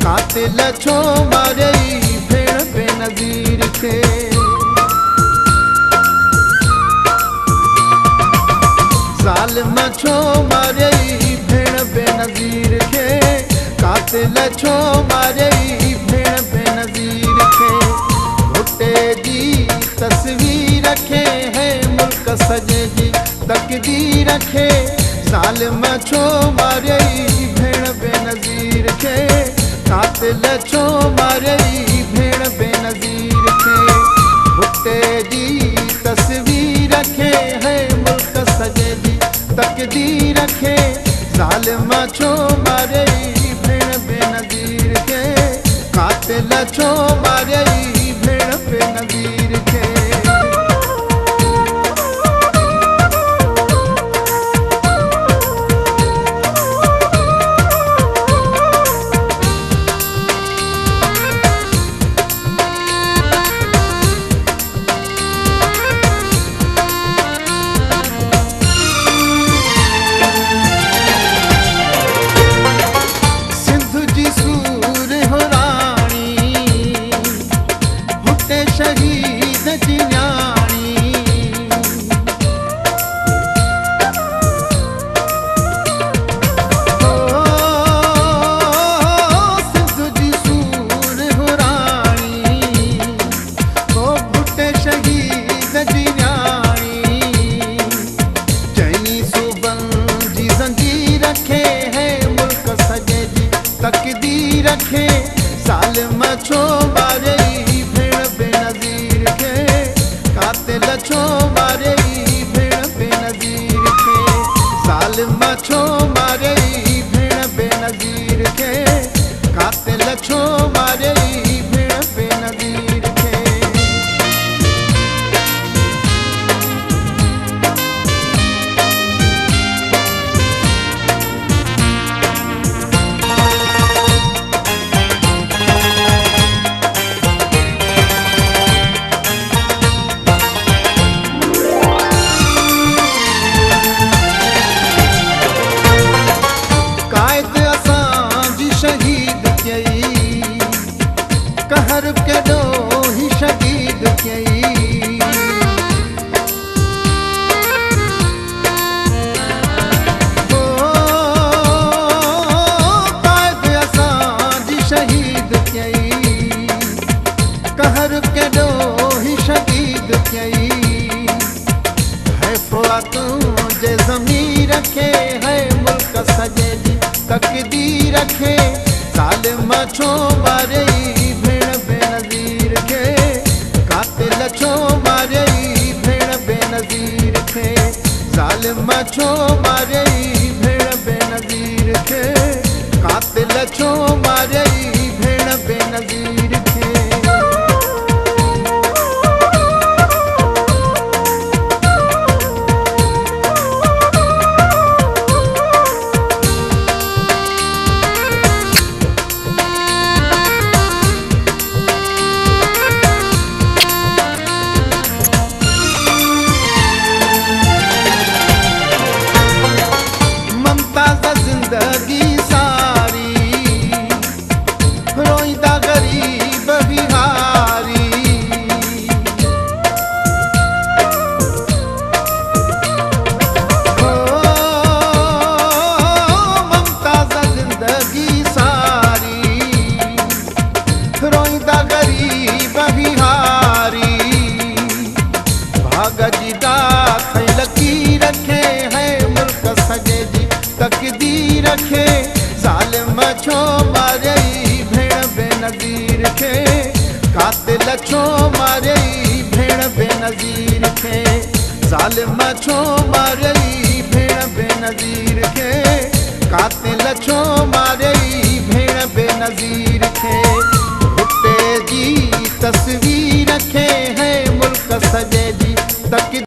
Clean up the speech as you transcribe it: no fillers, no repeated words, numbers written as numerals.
कातिल छो मारे भेण बेनज़ीर खे। ज़ालिम छो मारे भेण बेनज़ीर खे। कातिल छो मारे भेण बेनज़ीर खे। भुट्टे जी तस्वीर खे है मुल्क सॼे जी तक़दीर खे। ज़ालिम छो मारे भेण बेनज़ीर खे। कातिल छो मारे भेण बेनज़ीर खे। भुट्टे जी तस्वीर खे है मुल्क सॼे जी तक़दीर खे। ज़ालिम छो मारे भेण बेनज़ीर खे। कातिल छो मारे भेण बेनज़ीर खे। शहीद जी न्याणी सिंध जी सूर हुराणी। भुट्टे शहीद जी न्याणी। चइनी सूबनि जी ज़ंजीर खे है मुल्क सॼे जी तक़दीर खे। ज़ालिम छो मारे कातिल छो मारे भेण बेनज़ीर खे। ज़ालिम छो मारे भेण बेनज़ीर खे। कातिल छो मारे भेण बेनज़ीर खे। शहीद कई कहर केॾो ही शहीद कई। क़ाइद असांजी शहीद कई। कहर केॾो ही शहीद कई। है फ़ुआतूं जे ज़मीर खे है मुल्क सॼे जी तक़दीर खे। ज़ालिम छो मारे भेण बेनज़ीर खे। कातिल छो मारे भेण बेनज़ीर खे। ज़ालिम छो मारे भेण बेनज़ीर खे। कातिल छो मारे भेण बेनज़ीर खे। ज़िंदगी सारी रोईंदा गरीब बिहारी। मुमताज़ ज़िंदगी सारी रोईंदा गरीब बिहारी। भाग जी डाख लकीर खे है मुल्क सॼे जी तक़दीर खे। ज़ालिम छो मारे भेण बेनज़ीर खे। कातिल छो मारे भेण बेनज़ीर खे। ज़ालिम छो मारे भेण बेनज़ीर खे। कातिल छो मारे भेण बेनज़ीर खे। भुट्टे जी तस्वीर खे है मुल्क सॼे जी तक़दीर